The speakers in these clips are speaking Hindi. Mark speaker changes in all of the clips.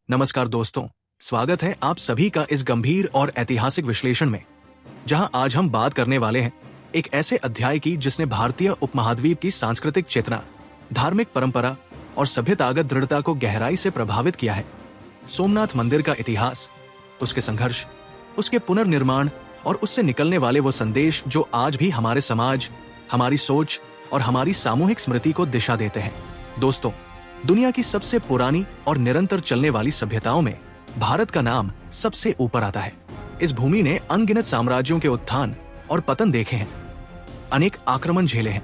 Speaker 1: नमस्कार दोस्तों, स्वागत है आप सभी का इस गंभीर और ऐतिहासिक विश्लेषण में, जहां आज हम बात करने वाले हैं एक ऐसे अध्याय की जिसने भारतीय उपमहाद्वीप की सांस्कृतिक चेतना, धार्मिक परंपरा और सभ्यतागत दृढ़ता को गहराई से प्रभावित किया है। सोमनाथ मंदिर का इतिहास, उसके संघर्ष, उसके पुनर्निर्माण और उससे निकलने वाले वो संदेश जो आज भी हमारे समाज, हमारी सोच और हमारी सामूहिक स्मृति को दिशा देते हैं। दोस्तों, दुनिया की सबसे पुरानी और निरंतर चलने वाली सभ्यताओं में भारत का नाम सबसे ऊपर आता है। इस भूमि ने अनगिनत साम्राज्यों के उत्थान और पतन देखे हैं, अनेक आक्रमण झेले हैं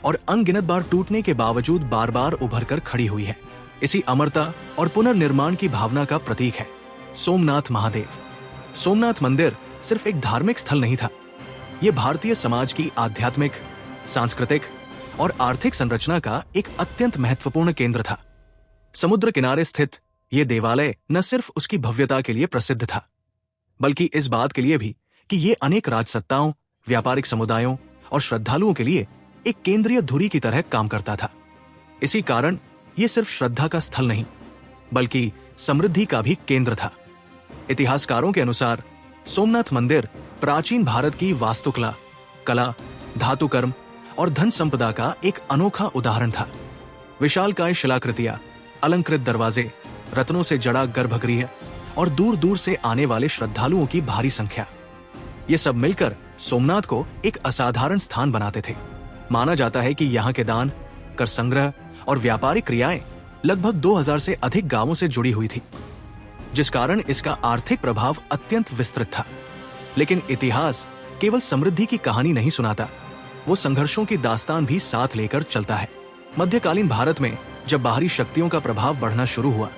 Speaker 1: और अनगिनत बार टूटने के बावजूद बार बार उभर कर खड़ी हुई है। इसी अमरता और पुनर्निर्माण की भावना का प्रतीक है सोमनाथ महादेव। सोमनाथ मंदिर सिर्फ एक धार्मिक स्थल नहीं था, ये भारतीय समाज की आध्यात्मिक, सांस्कृतिक और आर्थिक संरचना का एक अत्यंत महत्वपूर्ण केंद्र था। समुद्र किनारे स्थित ये देवालय न सिर्फ उसकी भव्यता के लिए प्रसिद्ध था, बल्कि इस बात के लिए भी कि ये अनेक राजसत्ताओं, व्यापारिक समुदायों और श्रद्धालुओं के लिए एक केंद्रीय धुरी की तरह काम करता था। इसी कारण ये सिर्फ श्रद्धा का स्थल नहीं, बल्कि समृद्धि का भी केंद्र था। इतिहासकारों के अनुसार सोमनाथ मंदिर प्राचीन भारत की वास्तुकला, कला, धातुकर्म और धन संपदा का एक अनोखा उदाहरण था। विशालकाय शिलाकृतियां, अलंकृत दरवाजे, रत्नों से जड़ा गर्भगृह और दूर दूर से आने वाले श्रद्धालुओं की भारी संख्या, ये सब मिलकर सोमनाथ को एक असाधारण स्थान बनाते थे। माना जाता है कि यहाँ के दान, कर संग्रह और व्यापारिक क्रियाएं लगभग 2000 से अधिक गांवों से जुड़ी हुई थी, जिस कारण इसका आर्थिक प्रभाव अत्यंत विस्तृत था। लेकिन इतिहास केवल समृद्धि की कहानी नहीं सुनाता, वो संघर्षों की दास्तान भी साथ लेकर चलता है। मध्यकालीन भारत में जब बाहरी शक्तियों का प्रभाव बढ़ना शुरू हुआ,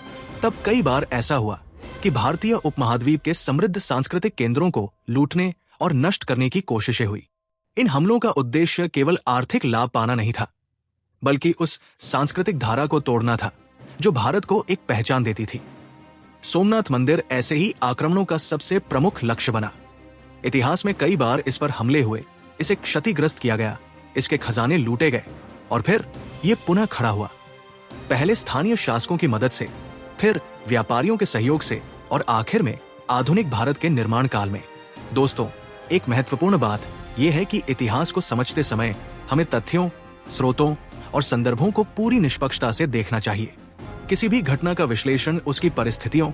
Speaker 1: तब कई बार ऐसा हुआ कि भारतीय उपमहाद्वीप के समृद्ध सांस्कृतिक केंद्रों को लूटने और नष्ट करने की कोशिशें हुई। इन हमलों का उद्देश्य केवल आर्थिक लाभ पाना नहीं था, बल्कि उस सांस्कृतिक धारा को तोड़ना था जो भारत को एक पहचान देती थी। सोमनाथ मंदिर ऐसे ही आक्रमणों का सबसे प्रमुख लक्ष्य बना। इतिहास में कई बार इस पर हमले हुए, इसे क्षतिग्रस्त किया गया, इसके खजाने लूटे गए और फिर ये पुनः खड़ा हुआ। पहले स्थानीय शासकों की मदद से, फिर व्यापारियों के सहयोग से और आखिर में आधुनिक भारत के निर्माण काल में। दोस्तों, एक महत्वपूर्ण बात यह है कि इतिहास को समझते समय हमें तथ्यों, स्रोतों और संदर्भों को पूरी निष्पक्षता से देखना चाहिए। किसी भी घटना का विश्लेषण उसकी परिस्थितियों,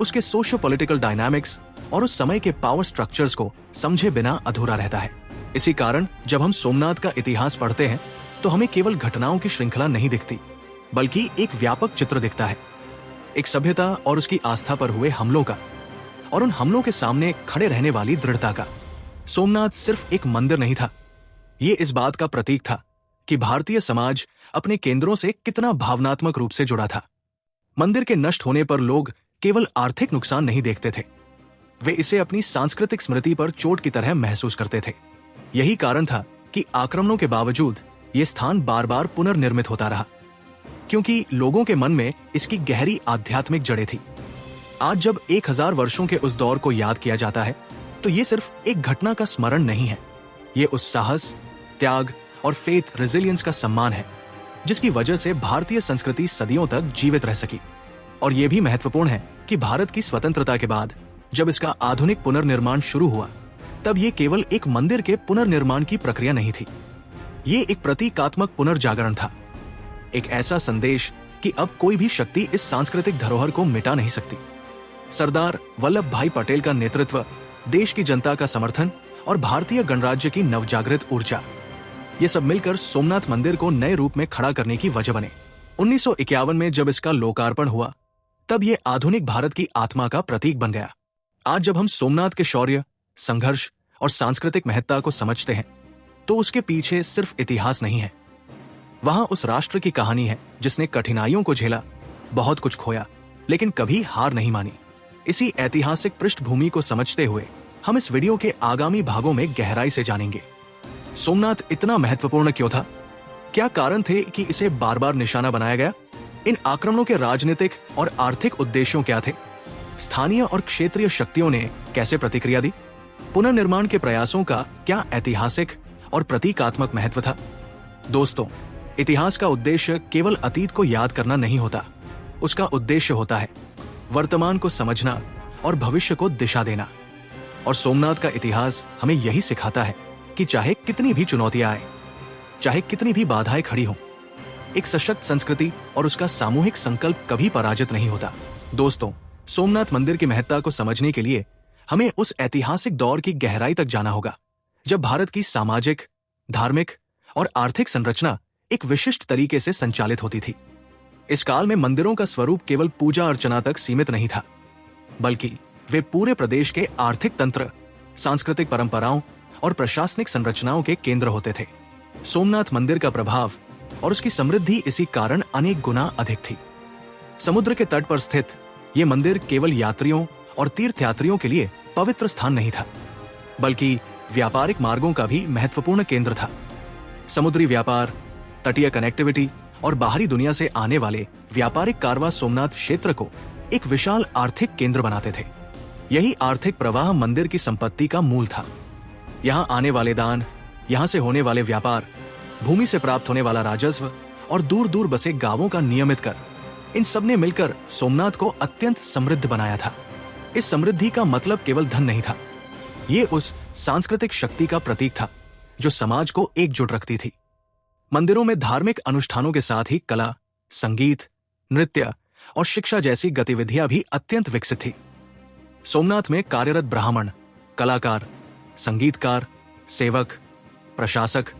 Speaker 1: उसके सोशियो पॉलिटिकल डायनामिक्स और उस समय के पावर स्ट्रक्चर्स को समझे बिना अधूरा रहता है। इसी कारण जब हम सोमनाथ का इतिहास पढ़ते हैं तो हमें केवल घटनाओं की श्रृंखला नहीं दिखती, बल्कि एक व्यापक चित्र दिखता है, एक सभ्यता और उसकी आस्था पर हुए हमलों का और उन हमलों के सामने खड़े रहने वाली दृढ़ता का। सोमनाथ सिर्फ एक मंदिर नहीं था, ये इस बात का प्रतीक था कि भारतीय समाज अपने केंद्रों से कितना भावनात्मक रूप से जुड़ा था। मंदिर के नष्ट होने पर लोग केवल आर्थिक नुकसान नहीं देखते थे, वे इसे अपनी सांस्कृतिक स्मृति पर चोट की तरह महसूस करते थे। यही कारण था कि आक्रमणों के बावजूद ये स्थान बार बार पुनर्निर्मित होता रहा, क्योंकि लोगों के मन में इसकी गहरी आध्यात्मिक जड़ें थी। आज जब 1000 वर्षों के उस दौर को याद किया जाता है, तो ये सिर्फ एक घटना का स्मरण नहीं है, ये उस साहस, त्याग और फेथ रेजिलियंस का सम्मान है जिसकी वजह से भारतीय संस्कृति सदियों तक जीवित रह सकी। और ये भी महत्वपूर्ण है कि भारत की स्वतंत्रता के बाद जब इसका आधुनिक पुनर्निर्माण शुरू हुआ, तब ये केवल एक मंदिर के पुनर्निर्माण की प्रक्रिया नहीं थी, ये एक प्रतीकात्मक पुनर्जागरण था, एक ऐसा संदेश कि अब कोई भी शक्ति इस सांस्कृतिक धरोहर को मिटा नहीं सकती। सरदार वल्लभ भाई पटेल का नेतृत्व, देश की जनता का समर्थन और भारतीय गणराज्य की नवजागृत ऊर्जा, ये सब मिलकर सोमनाथ मंदिर को नए रूप में खड़ा करने की वजह बने। 1951 में जब इसका लोकार्पण हुआ, तब ये आधुनिक भारत की आत्मा का प्रतीक बन गया। आज जब हम सोमनाथ के शौर्य, संघर्ष और सांस्कृतिक महत्ता को समझते हैं, तो उसके पीछे सिर्फ इतिहास नहीं है, वहां उस राष्ट्र की कहानी है जिसने कठिनाइयों को झेला, बहुत कुछ खोया, लेकिन कभी हार नहीं मानी। इसी ऐतिहासिक पृष्ठभूमि को समझते हुए हम इस वीडियो के आगामी भागों में गहराई से जानेंगे। सोमनाथ इतना महत्वपूर्ण क्यों था? क्या कारण थे कि इसे बार बार निशाना बनाया गया? इन आक्रमणों के राजनीतिक और आर्थिक उद्देश्यों क्या थे? स्थानीय और क्षेत्रीय शक्तियों ने कैसे प्रतिक्रिया दी? पुनर्निर्माण के प्रयासों का क्या ऐतिहासिक और प्रतीकात्मक महत्व था? दोस्तों, इतिहास का उद्देश्य केवल अतीत को याद करना नहीं होता, उसका उद्देश्य होता है वर्तमान को समझना और भविष्य को दिशा देना। और सोमनाथ का इतिहास हमें यही सिखाता है कि चाहे कितनी भी चुनौतियां आए, चाहे कितनी भी बाधाएं खड़ी हों, एक सशक्त संस्कृति और उसका सामूहिक संकल्प कभी पराजित नहीं होता। दोस्तों, सोमनाथ मंदिर की महत्ता को समझने के लिए हमें उस ऐतिहासिक दौर की गहराई तक जाना होगा जब भारत की सामाजिक, धार्मिक और आर्थिक संरचना एक विशिष्ट तरीके से संचालित होती थी। इस काल में मंदिरों का स्वरूप केवल पूजा अर्चना तक सीमित नहीं था, बल्कि वे पूरे प्रदेश के आर्थिक तंत्र, सांस्कृतिक परंपराओं और प्रशासनिक संरचनाओं के केंद्र होते थे। सोमनाथ मंदिर का प्रभाव और उसकी समृद्धि इसी कारण अनेक गुना अधिक थी। समुद्र के तट पर स्थित ये मंदिर केवल यात्रियों और तीर्थयात्रियों के लिए पवित्र स्थान नहीं था, बल्कि व्यापारिक मार्गों का भी महत्वपूर्ण केंद्र था। समुद्री व्यापार, तटीय कनेक्टिविटी और बाहरी दुनिया से आने वाले व्यापारिक कारवां सोमनाथ क्षेत्र को एक विशाल आर्थिक केंद्र बनाते थे। यही आर्थिक प्रवाह मंदिर की संपत्ति का मूल था। यहाँ आने वाले दान, यहाँ से होने वाले व्यापार, भूमि से प्राप्त होने वाला राजस्व और दूर दूर बसे गांवों का नियमित कर, इन सब ने मिलकर सोमनाथ को अत्यंत समृद्ध बनाया था। इस समृद्धि का मतलब केवल धन नहीं था, ये उस सांस्कृतिक शक्ति का प्रतीक था जो समाज को एकजुट रखती थी। मंदिरों में धार्मिक अनुष्ठानों के साथ ही कला, संगीत, नृत्य और शिक्षा जैसी गतिविधियां भी अत्यंत विकसित थी। सोमनाथ में कार्यरत ब्राह्मण, कलाकार, संगीतकार, सेवक, प्रशासक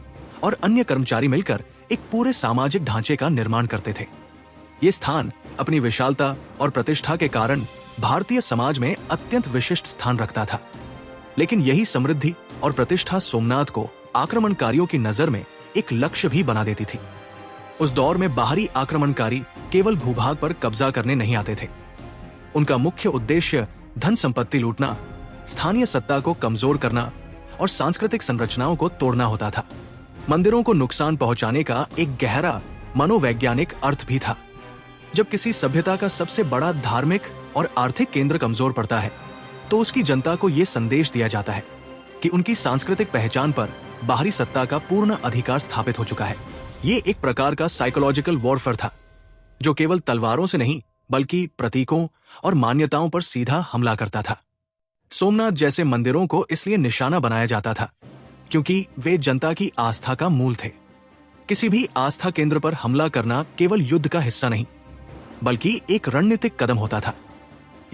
Speaker 1: और अन्य कर्मचारी मिलकर एक पूरे सामाजिक ढांचे का निर्माण करते थे। ये स्थान अपनी विशालता और प्रतिष्ठा के कारण भारतीय समाज में अत्यंत विशिष्ट स्थान रखता था। लेकिन यही समृद्धि और प्रतिष्ठा सोमनाथ को आक्रमणकारियों की नजर में एक लक्ष्य भी बना देती थी। उस दौर में बाहरी आक्रमणकारी केवल भूभाग पर कब्जा करने नहीं आते थे। उनका मुख्य उद्देश्य धन संपत्ति लूटना, स्थानीय सत्ता को कमजोर करना और सांस्कृतिक संरचनाओं को तोड़ना होता था। मंदिरों को नुकसान पहुंचाने का एक गहरा मनोवैज्ञानिक अर्थ भी था। जब किसी सभ्यता का सबसे बड़ा धार्मिक और आर्थिक केंद्र कमजोर पड़ता है, तो उसकी जनता को यह संदेश दिया जाता है कि उनकी सांस्कृतिक पहचान पर बाहरी सत्ता का पूर्ण अधिकार स्थापित हो चुका है। ये एक प्रकार का साइकोलॉजिकल वॉरफेयर था, जो केवल तलवारों से नहीं बल्कि प्रतीकों और मान्यताओं पर सीधा हमला करता था। सोमनाथ जैसे मंदिरों को इसलिए निशाना बनाया जाता था क्योंकि वे जनता की आस्था का मूल थे। किसी भी आस्था केंद्र पर हमला करना केवल युद्ध का हिस्सा नहीं, बल्कि एक रणनीतिक कदम होता था।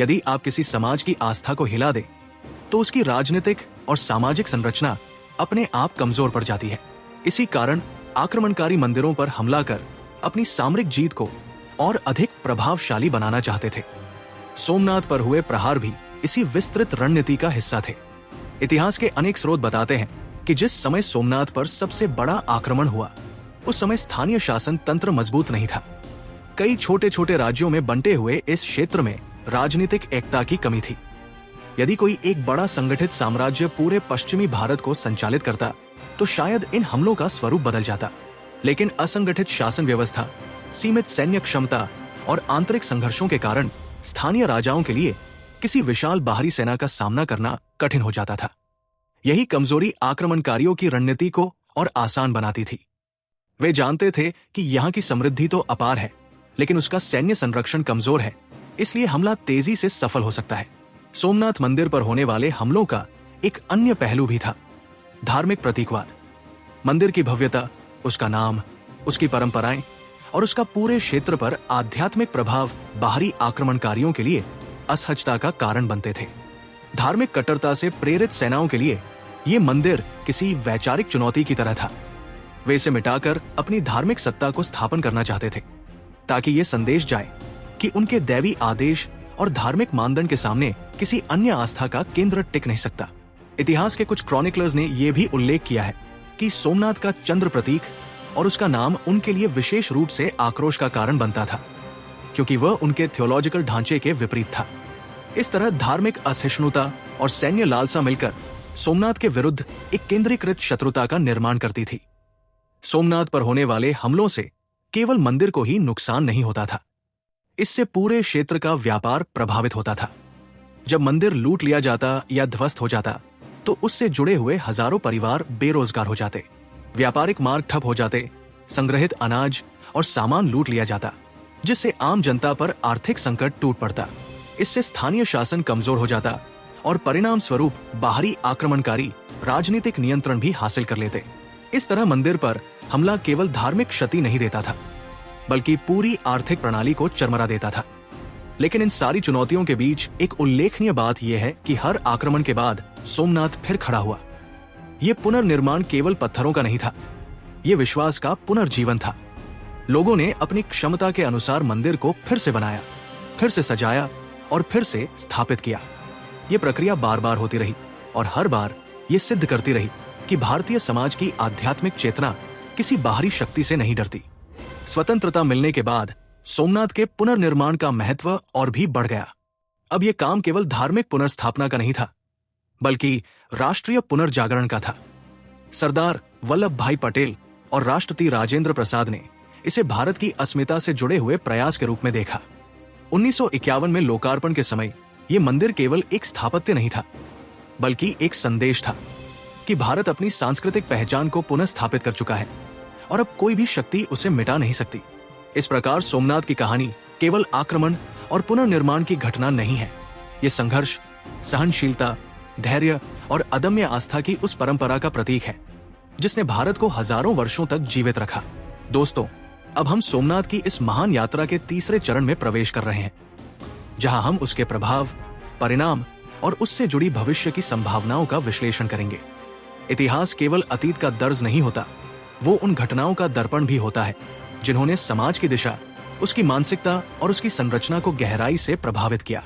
Speaker 1: यदि आप किसी समाज की आस्था को हिला दें, तो उसकी राजनीतिक और सामाजिक संरचना अपने आप कमजोर पड़ जाती है। इसी कारण आक्रमणकारी मंदिरों पर हमला कर अपनी सामरिक जीत को और अधिक प्रभावशाली बनाना चाहते थे। सोमनाथ पर हुए प्रहार भी इसी विस्तृत रणनीति का हिस्सा थे। इतिहास के अनेक स्रोत बताते हैं कि जिस समय सोमनाथ पर सबसे बड़ा आक्रमण हुआ, उस समय स्थानीय शासन तंत्र मजबूत नहीं था। कई छोटे छोटे राज्यों में बंटे हुए इस क्षेत्र में राजनीतिक एकता की कमी थी। यदि कोई एक बड़ा संगठित साम्राज्य पूरे पश्चिमी भारत को संचालित करता, तो शायद इन हमलों का स्वरूप बदल जाता। लेकिन असंगठित शासन व्यवस्था, सीमित सैन्य क्षमता और आंतरिक संघर्षों के कारण स्थानीय राजाओं के लिए किसी विशाल बाहरी सेना का सामना करना कठिन हो जाता था। यही कमजोरी आक्रमणकारियों की रणनीति को और आसान बनाती थी। वे जानते थे कि यहाँ की समृद्धि तो अपार है, लेकिन उसका सैन्य संरक्षण कमजोर है, इसलिए हमला तेजी से सफल हो सकता है। सोमनाथ मंदिर पर होने वाले हमलों का एक अन्य पहलू भी था, धार्मिक प्रतीकवाद। मंदिर की भव्यता, उसका नाम, उसकी परंपराएं और उसका पूरे क्षेत्र पर आध्यात्मिक प्रभाव बाहरी आक्रमणकारियों के लिए असहजता का कारण बनते थे। धार्मिक कट्टरता से प्रेरित सेनाओं के लिए ये मंदिर किसी वैचारिक चुनौती की तरह था। वे इसे मिटाकर अपनी धार्मिक सत्ता को स्थापन करना चाहते थे, ताकि ये संदेश जाए कि उनके दैवी आदेश और धार्मिक मानदंड के सामने किसी अन्य आस्था का केंद्र टिक नहीं सकता। इतिहास के कुछ क्रॉनिकलर्स ने यह भी उल्लेख किया है कि सोमनाथ का चंद्र प्रतीक और उसका नाम उनके लिए विशेष रूप से आक्रोश का कारण बनता था, क्योंकि वह उनके थियोलॉजिकल ढांचे के विपरीत था। इस तरह धार्मिक असहिष्णुता और सैन्य लालसा मिलकर सोमनाथ के विरुद्ध एक केंद्रीकृत शत्रुता का निर्माण करती थी। सोमनाथ पर होने वाले हमलों से केवल मंदिर को ही नुकसान नहीं होता था, इससे पूरे क्षेत्र का व्यापार प्रभावित होता था। जब मंदिर लूट लिया जाता या ध्वस्त हो जाता, तो उससे जुड़े हुए हजारों परिवार बेरोजगार हो जाते, व्यापारिक मार्ग ठप हो जाते, संग्रहित अनाज और सामान लूट लिया जाता, जिससे आम जनता पर आर्थिक संकट टूट पड़ता। इससे स्थानीय शासन कमजोर हो जाता और परिणाम स्वरूप बाहरी आक्रमणकारी राजनीतिक नियंत्रण भी हासिल कर लेते। इस तरह मंदिर पर हमला केवल धार्मिक क्षति नहीं देता था, बल्कि पूरी आर्थिक प्रणाली को चरमरा देता था। लेकिन इन सारी चुनौतियों के बीच एक उल्लेखनीय बात यह है कि हर आक्रमण के बाद सोमनाथ फिर खड़ा हुआ। यह पुनर्निर्माण केवल पत्थरों का नहीं था, यह विश्वास का पुनर्जीवन था। लोगों ने अपनी क्षमता के अनुसार मंदिर को फिर से बनाया, फिर से सजाया और फिर से स्थापित किया। यह प्रक्रिया बार बार होती रही और हर बार यह सिद्ध करती रही कि भारतीय समाज की आध्यात्मिक चेतना किसी बाहरी शक्ति से नहीं डरती। स्वतंत्रता मिलने के बाद सोमनाथ के पुनर्निर्माण का महत्व और भी बढ़ गया। अब यह काम केवल धार्मिक पुनर्स्थापना का नहीं था, बल्कि राष्ट्रीय पुनर्जागरण का था। सरदार वल्लभ भाई पटेल और राष्ट्रपति राजेंद्र प्रसाद ने इसे भारत की अस्मिता से जुड़े हुए प्रयास के रूप में देखा। 1951 में लोकार्पण के समय यह मंदिर केवल एक स्थापत्य नहीं था, बल्कि एक संदेश था कि भारत अपनी सांस्कृतिक पहचान को पुनः स्थापित कर चुका है और अब कोई भी शक्ति उसे मिटा नहीं सकती। इस प्रकार सोमनाथ की कहानी केवल आक्रमण और पुनर्निर्माण की घटना नहीं है। ये संघर्ष, सहनशीलता, धैर्य और अदम्य आस्था की उस परंपरा का प्रतीक है जिसने भारत को हजारों वर्षों तक जीवित रखा। दोस्तों, अब हम सोमनाथ की इस महान यात्रा के तीसरे चरण में प्रवेश कर रहे हैं, जहां हम उसके प्रभाव, परिणाम और उससे जुड़ी भविष्य की संभावनाओं का विश्लेषण करेंगे। इतिहास केवल अतीत का दर्ज नहीं होता, वो उन घटनाओं का दर्पण भी होता है जिन्होंने समाज की दिशा, उसकी मानसिकता और उसकी संरचना को गहराई से प्रभावित किया।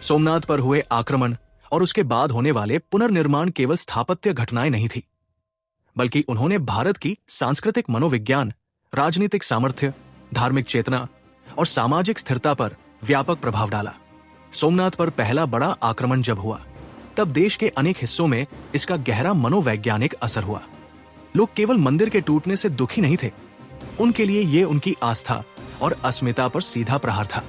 Speaker 1: सोमनाथ पर हुए आक्रमण और उसके बाद होने वाले पुनर्निर्माण केवल स्थापत्य घटनाएं नहीं थी, बल्कि उन्होंने भारत की सांस्कृतिक मनोविज्ञान, राजनीतिक सामर्थ्य, धार्मिक चेतना और सामाजिक स्थिरता पर व्यापक प्रभाव डाला। सोमनाथ पर पहला बड़ा आक्रमण जब हुआ, तब देश के अनेक हिस्सों में इसका गहरा मनोवैज्ञानिक असर हुआ। लोग केवल मंदिर के टूटने से दुखी नहीं थे, उनके लिए ये उनकी आस्था और अस्मिता पर सीधा प्रहार था।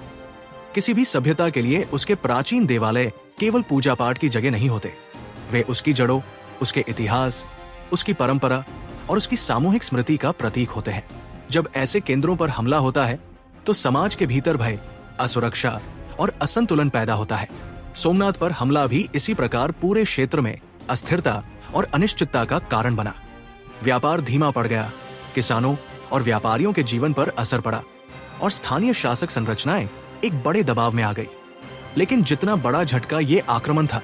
Speaker 1: किसी भी सभ्यता के लिए उसके प्राचीन देवालय केवल पूजा पाठ की जगह नहीं होते, वे उसकी जड़ों, उसके इतिहास, उसकी परंपरा और उसकी सामूहिक स्मृति का प्रतीक होते हैं। जब ऐसे केंद्रों पर हमला होता है तो समाज के भीतर भय, असुरक्षा और असंतुलन पैदा होता है। सोमनाथ पर हमला भी इसी प्रकार पूरे क्षेत्र में अस्थिरता और अनिश्चितता का कारण बना। व्यापार धीमा पड़ गया, किसानों और व्यापारियों के जीवन पर असर पड़ा और स्थानीय शासक संरचनाएं एक बड़े दबाव में आ गई। लेकिन जितना बड़ा झटका ये आक्रमण था,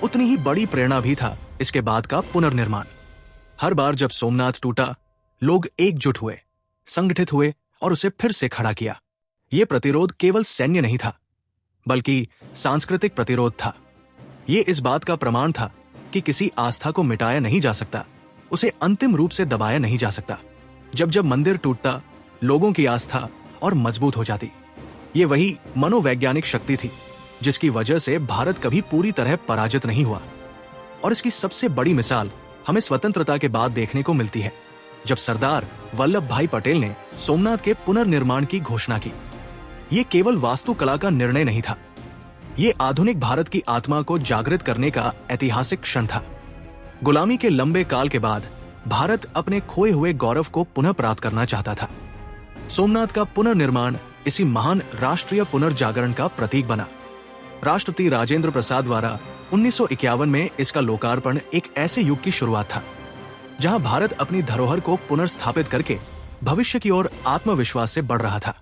Speaker 1: उतनी ही बड़ी प्रेरणा भी था इसके बाद का पुनर्निर्माण। हर बार जब सोमनाथ टूटा, लोग एकजुट हुए, संगठित हुए और उसे फिर से खड़ा किया। ये प्रतिरोध केवल सैन्य नहीं था, बल्कि सांस्कृतिक प्रतिरोध था। ये इस बात का प्रमाण था कि किसी आस्था को मिटाया नहीं जा सकता, उसे अंतिम रूप से दबाया नहीं जा सकता। जब जब मंदिर टूटता, लोगों की आस्था और मजबूत हो जाती। ये वही मनोवैज्ञानिक शक्ति थी जिसकी वजह से भारत कभी पूरी तरह पराजित नहीं हुआ। और इसकी सबसे बड़ी मिसाल हमें स्वतंत्रता के बाद देखने को मिलती है, जब सरदार वल्लभ भाई पटेल ने सोमनाथ के पुनर्निर्माण की घोषणा की। ये केवल वास्तुकला का निर्णय नहीं था, ये आधुनिक भारत की आत्मा को जागृत करने का ऐतिहासिक क्षण था। गुलामी के लंबे काल के बाद भारत अपने खोए हुए गौरव को पुनः प्राप्त करना चाहता था। सोमनाथ का पुनर्निर्माण इसी महान राष्ट्रीय पुनर्जागरण का प्रतीक बना। राष्ट्रपति राजेंद्र प्रसाद द्वारा 1951 में इसका लोकार्पण एक ऐसे युग की शुरुआत था जहां भारत अपनी धरोहर को पुनर्स्थापित करके भविष्य की ओर आत्मविश्वास से बढ़ रहा था।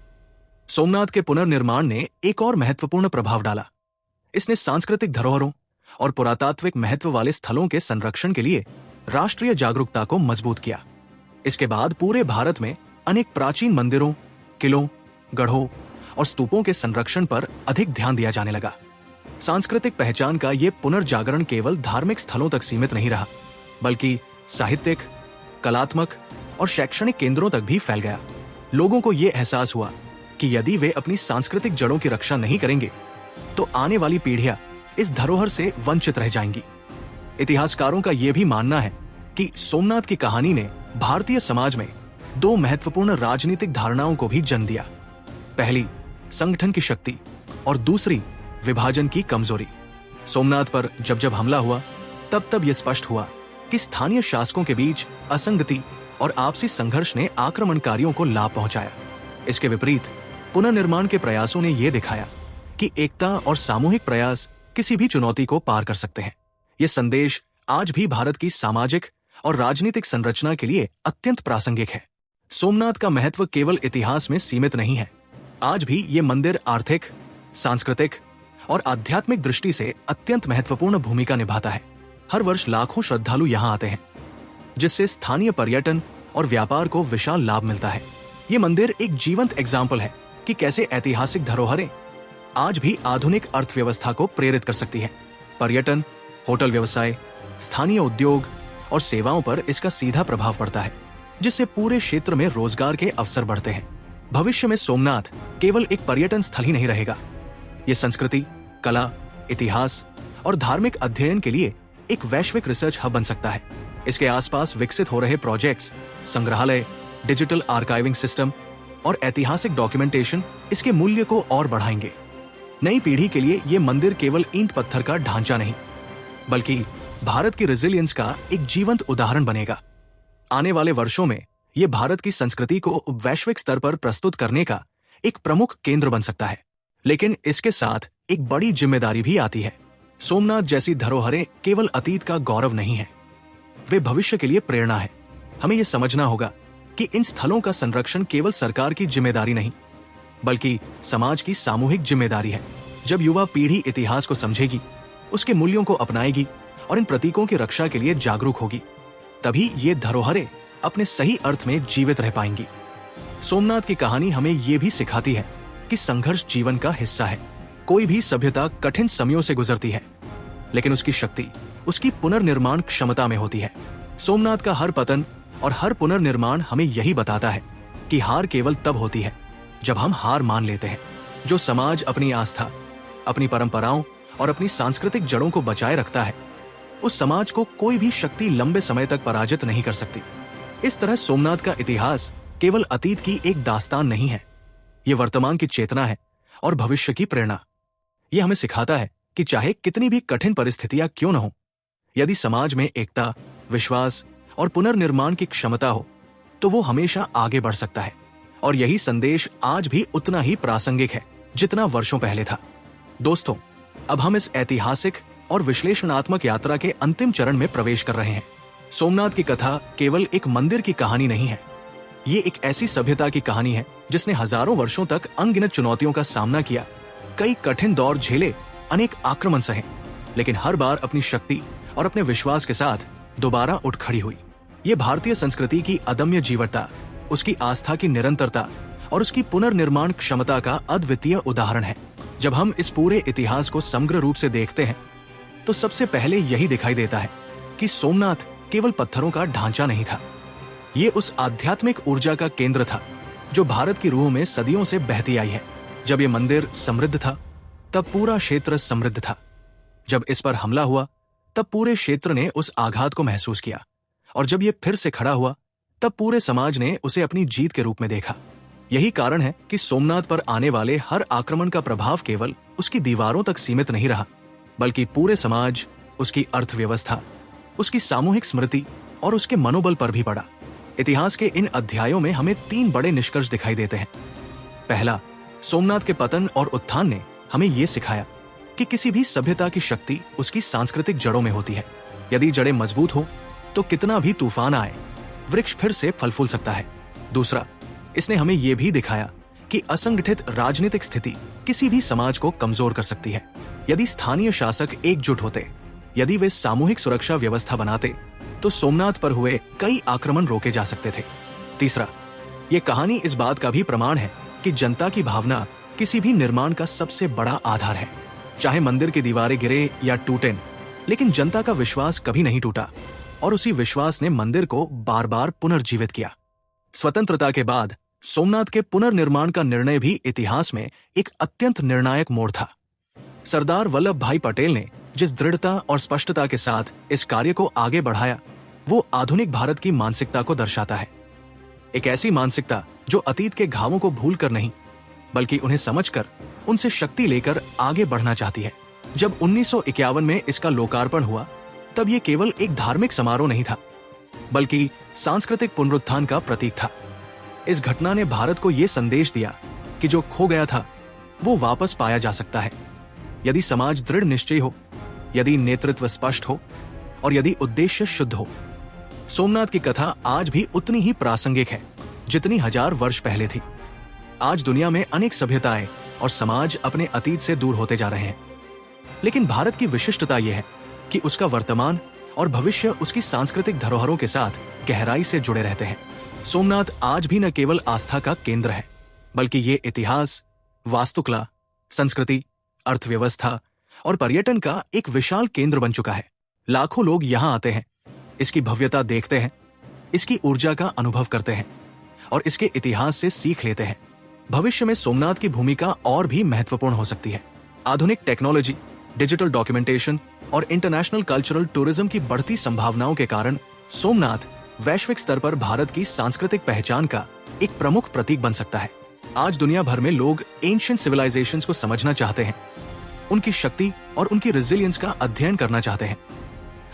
Speaker 1: सोमनाथ के पुनर्निर्माण ने एक और महत्वपूर्ण प्रभाव डाला। इसने सांस्कृतिक धरोहरों और पुरातात्विक महत्व वाले स्थलों के संरक्षण के लिए राष्ट्रीय जागरूकता को मजबूत किया। इसके बाद पूरे भारत में अनेक प्राचीन मंदिरों, किलों, गढ़ों और स्तूपों के संरक्षण पर अधिक ध्यान दिया जाने लगा। सांस्कृतिक पहचान का ये पुनर्जागरण केवल धार्मिक स्थलों तक सीमित नहीं रहा, बल्कि साहित्यिक, कलात्मक और शैक्षणिक केंद्रों तक भी फैल गया। लोगों को ये एहसास हुआ कि यदि वे अपनी सांस्कृतिक जड़ों की रक्षा नहीं करेंगे तो आने वाली पीढ़ियां इस धरोहर से वंचित रह जाएंगी। इतिहासकारों का यह भी मानना है कि सोमनाथ की कहानी ने भारतीय समाज में दो महत्वपूर्ण राजनीतिक धारणाओं को भी जन्म दिया। पहली, संगठन की शक्ति और दूसरी, विभाजन की कमजोरी। सोमनाथ पर जब जब हमला हुआ, तब तब यह स्पष्ट हुआ कि स्थानीय शासकों के बीच असंगति और आपसी संघर्ष ने आक्रमणकारियों को लाभ पहुंचाया। इसके विपरीत पुनर्निर्माण के प्रयासों ने यह दिखाया कि एकता और सामूहिक प्रयास किसी भी चुनौती को पार कर सकते हैं। ये संदेश आज भी भारत की सामाजिक और राजनीतिक संरचना के लिए अत्यंत प्रासंगिक है। सोमनाथ का महत्व केवल इतिहास में सीमित नहीं है। आज भी ये मंदिर आर्थिक, सांस्कृतिक और आध्यात्मिक दृष्टि से अत्यंत महत्वपूर्ण भूमिका निभाता है। हर वर्ष लाखों श्रद्धालु यहाँ आते हैं, जिससे स्थानीय पर्यटन और व्यापार को विशाल लाभ मिलता है। ये मंदिर एक जीवंत एग्जाम्पल है कि कैसे ऐतिहासिक धरोहरें आज भी आधुनिक अर्थव्यवस्था को प्रेरित कर सकती है। पर्यटन, होटल व्यवसाय, स्थानीय उद्योग और सेवाओं पर इसका सीधा प्रभाव पड़ता है, जिससे पूरे क्षेत्र में रोजगार के अवसर बढ़ते हैं। भविष्य में सोमनाथ केवल एक पर्यटन स्थल ही नहीं रहेगा। ये संस्कृति, कला, इतिहास और धार्मिक अध्ययन के लिए एक वैश्विक रिसर्च हब बन सकता है। इसके आसपास विकसित हो रहे प्रोजेक्ट्स, संग्रहालय, डिजिटल आर्काइविंग सिस्टम और ऐतिहासिक डॉक्यूमेंटेशन इसके मूल्य को और बढ़ाएंगे। नई पीढ़ी के लिए ये मंदिर केवल ईंट पत्थर का ढांचा नहीं, बल्कि भारत की रेजिलियंस का एक जीवंत उदाहरण बनेगा। आने वाले वर्षों में ये भारत की संस्कृति को वैश्विक स्तर पर प्रस्तुत करने का एक प्रमुख केंद्र बन सकता है। लेकिन इसके साथ एक बड़ी जिम्मेदारी भी आती है। सोमनाथ जैसी धरोहरें केवल अतीत का गौरव नहीं है, वे भविष्य के लिए प्रेरणा है। हमें यह समझना होगा कि इन स्थलों का संरक्षण केवल सरकार की जिम्मेदारी नहीं, बल्कि समाज की सामूहिक जिम्मेदारी है। जब युवा पीढ़ी इतिहास को समझेगी, उसके मूल्यों को अपनाएगी और इन प्रतीकों की रक्षा के लिए जागरूक होगी, तभी ये धरोहरें अपने सही अर्थ में जीवित रह पाएंगी। सोमनाथ की कहानी हमें ये भी सिखाती है कि संघर्ष जीवन का हिस्सा है। कोई भी सभ्यता कठिन समयों से गुजरती है, लेकिन उसकी शक्ति उसकी पुनर्निर्माण क्षमता में होती है। सोमनाथ का हर पतन और हर पुनर्निर्माण हमें यही बताता है कि हार केवल तब होती है जब हम हार मान लेते हैं। जो समाज अपनी आस्था, अपनी परंपराओं और अपनी सांस्कृतिक जड़ों को बचाए रखता है, उस समाज को कोई भी शक्ति लंबे समय तक पराजित नहीं कर सकती। इस तरह सोमनाथ का इतिहास केवल अतीत की एक दास्तान नहीं है, ये वर्तमान की चेतना है और भविष्य की प्रेरणा। ये हमें सिखाता है कि चाहे कितनी भी कठिन परिस्थितियां क्यों न हो, यदि समाज में एकता, विश्वास और पुनर्निर्माण की क्षमता हो, तो वो हमेशा आगे बढ़ सकता है। और यही संदेश आज भी उतना ही प्रासंगिक है जितना वर्षों पहले था। दोस्तों, अब हम इस ऐतिहासिक और विश्लेषणात्मक यात्रा के अंतिम चरण में प्रवेश कर रहे हैं। सोमनाथ की कथा केवल एक मंदिर की कहानी नहीं है, ये एक ऐसी सभ्यता की कहानी है जिसने हजारों वर्षों तक अनगिनत चुनौतियों का सामना किया, कई कठिन दौर झेले, अनेक आक्रमण सहे, लेकिन हर बार अपनी शक्ति और अपने विश्वास के साथ दोबारा उठ खड़ी हुई। ये भारतीय संस्कृति की अदम्य जीवटता, उसकी आस्था की निरंतरता और उसकी पुनर्निर्माण क्षमता का अद्वितीय उदाहरण है। जब हम इस पूरे इतिहास को समग्र रूप से देखते हैं, तो सबसे पहले यही दिखाई देता है कि सोमनाथ केवल पत्थरों का ढांचा नहीं था, ये उस आध्यात्मिक ऊर्जा का केंद्र था जो भारत की रूह में सदियों से बहती आई है। जब ये मंदिर समृद्ध था, तब पूरा क्षेत्र समृद्ध था। जब इस पर हमला हुआ, तब पूरे क्षेत्र ने उस आघात को महसूस किया, और जब ये फिर से खड़ा हुआ, तब पूरे समाज ने उसे अपनी जीत के रूप में देखा। यही कारण है कि सोमनाथ पर आने वाले हर आक्रमण का प्रभाव केवल उसकी दीवारों तक सीमित नहीं रहा, बल्कि पूरे समाज, उसकी अर्थव्यवस्था, उसकी सामूहिक स्मृति और उसके मनोबल पर भी पड़ा। इतिहास के इन अध्यायों में हमें 3 बड़े निष्कर्ष दिखाई देते हैं। पहला, सोमनाथ के पतन और उत्थान ने हमें यह सिखाया कि किसी भी सभ्यता की शक्ति उसकी सांस्कृतिक जड़ों में होती है। यदि जड़ें मजबूत हो, तो कितना भी तूफान आए, वृक्ष फिर से फल फूल सकता है। दूसरा, इसने हमें यह भी दिखाया कि असंगठित राजनीतिक स्थिति किसी भी समाज को कमजोर कर सकती है। यदि स्थानीय शासक एकजुट होते, यदि वे सामूहिक सुरक्षा व्यवस्था बनाते, तो सोमनाथ पर हुए कई आक्रमण रोके जा सकते थे। तीसरा, ये कहानी इस बात का भी प्रमाण है कि जनता की भावना किसी भी निर्माण का सबसे बड़ा आधार है। चाहे मंदिर की दीवारें गिरे या टूटें, लेकिन जनता का विश्वास कभी नहीं टूटा, और उसी विश्वास ने मंदिर को बार बार पुनर्जीवित किया। स्वतंत्रता के बाद सोमनाथ के पुनर्निर्माण का निर्णय भी इतिहास में एक अत्यंत निर्णायक मोड़ था। सरदार वल्लभ भाई पटेल ने जिस दृढ़ता और स्पष्टता के साथ इस कार्य को आगे बढ़ाया, वो आधुनिक भारत की मानसिकता को दर्शाता है। एक ऐसी मानसिकता जो अतीत के घावों को भूल कर नहीं, बल्कि उन्हें समझकर उनसे शक्ति लेकर आगे बढ़ना चाहती है। जब 1951 में इसका लोकार्पण हुआ, तब ये केवल एक धार्मिक समारोह नहीं था, बल्कि सांस्कृतिक पुनरुत्थान का प्रतीक था। इस घटना ने भारत को यह संदेश दिया कि जो खो गया था वो वापस पाया जा सकता है यदि समाज दृढ़ निश्चय हो, यदि नेतृत्व स्पष्ट हो और यदि उद्देश्य शुद्ध हो। सोमनाथ की कथा आज भी उतनी ही प्रासंगिक है जितनी 1000 वर्ष पहले थी। आज दुनिया में अनेक सभ्यताएं और समाज अपने अतीत से दूर होते जा रहे हैं, लेकिन भारत की विशिष्टता यह है कि उसका वर्तमान और भविष्य उसकी सांस्कृतिक धरोहरों के साथ गहराई से जुड़े रहते हैं। सोमनाथ आज भी न केवल आस्था का केंद्र है, बल्कि ये इतिहास, वास्तुकला, संस्कृति, अर्थव्यवस्था और पर्यटन का एक विशाल केंद्र बन चुका है। लाखों लोग यहाँ आते हैं, इसकी भव्यता देखते हैं, इसकी ऊर्जा का अनुभव करते हैं और इसके इतिहास से सीख लेते हैं। भविष्य में सोमनाथ की भूमिका और भी महत्वपूर्ण हो सकती है। आधुनिक टेक्नोलॉजी, डिजिटल डॉक्यूमेंटेशन और इंटरनेशनल कल्चरल टूरिज्म की बढ़ती संभावनाओं के कारण सोमनाथ वैश्विक स्तर पर भारत की सांस्कृतिक पहचान का एक प्रमुख प्रतीक बन सकता है। आज दुनिया भर में लोग एंशिएंट सिविलाइजेशंस को समझना चाहते हैं, उनकी शक्ति और उनकी रेजिलियंस का अध्ययन करना चाहते हैं,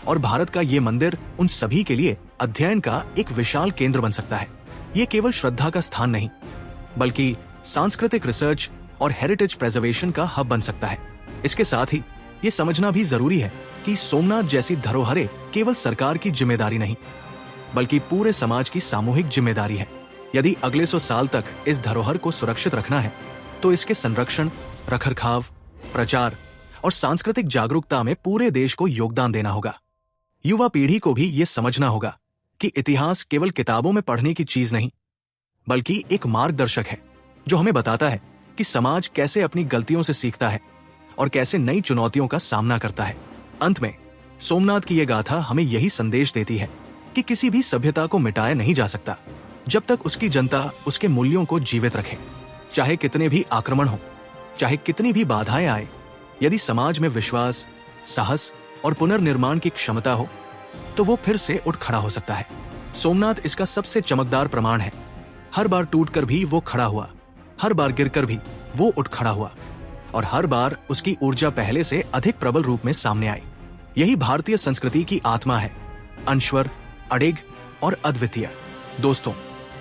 Speaker 1: और भारत का ये मंदिर उन सभी के लिए अध्ययन का एक विशाल केंद्र बन सकता है। ये केवल श्रद्धा का स्थान नहीं, बल्कि सांस्कृतिक रिसर्च और हेरिटेज प्रिजर्वेशन का हब बन सकता है। इसके साथ ही ये समझना भी जरूरी है कि सोमनाथ जैसी धरोहरें केवल सरकार की जिम्मेदारी नहीं, बल्कि पूरे समाज की सामूहिक जिम्मेदारी है। यदि अगले 100 साल तक इस धरोहर को सुरक्षित रखना है, तो इसके संरक्षण, रखरखाव, प्रचार और सांस्कृतिक जागरूकता में पूरे देश को योगदान देना होगा। युवा पीढ़ी को भी ये समझना होगा कि इतिहास केवल किताबों में पढ़ने की चीज नहीं, बल्कि एक मार्गदर्शक है जो हमें बताता है कि समाज कैसे अपनी गलतियों से सीखता है और कैसे नई चुनौतियों का सामना करता है। अंत में सोमनाथ की यह गाथा हमें यही संदेश देती है कि किसी भी सभ्यता को मिटाया नहीं जा सकता जब तक उसकी जनता उसके मूल्यों को जीवित रखे। चाहे कितने भी आक्रमण हो, चाहे कितनी भी बाधाएं आए, यदि समाज में विश्वास, साहस और पुनर्निर्माण की क्षमता हो, तो वो फिर से उठ खड़ा हो सकता है। सोमनाथ इसका सबसे चमकदार प्रमाण है। हर बार टूटकर भी वो खड़ा हुआ, हर बार गिरकर भी वो उठ खड़ा हुआ, और हर बार उसकी ऊर्जा पहले से अधिक प्रबल रूप में सामने आई। यही भारतीय संस्कृति की आत्मा है, अनश्वर, अडिग और अद्वितीय। दोस्तों,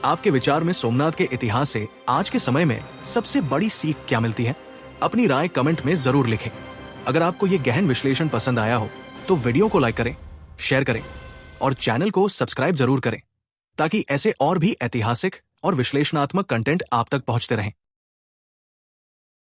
Speaker 1: आपके विचार में सोमनाथ के इतिहास से आज के समय में सबसे बड़ी सीख क्या मिलती है? अपनी राय कमेंट में जरूर लिखें। अगर आपको ये गहन विश्लेषण पसंद आया हो तो वीडियो को लाइक करें, शेयर करें और चैनल को सब्सक्राइब जरूर करें, ताकि ऐसे और भी ऐतिहासिक और विश्लेषणात्मक कंटेंट आप तक पहुंचते रहें।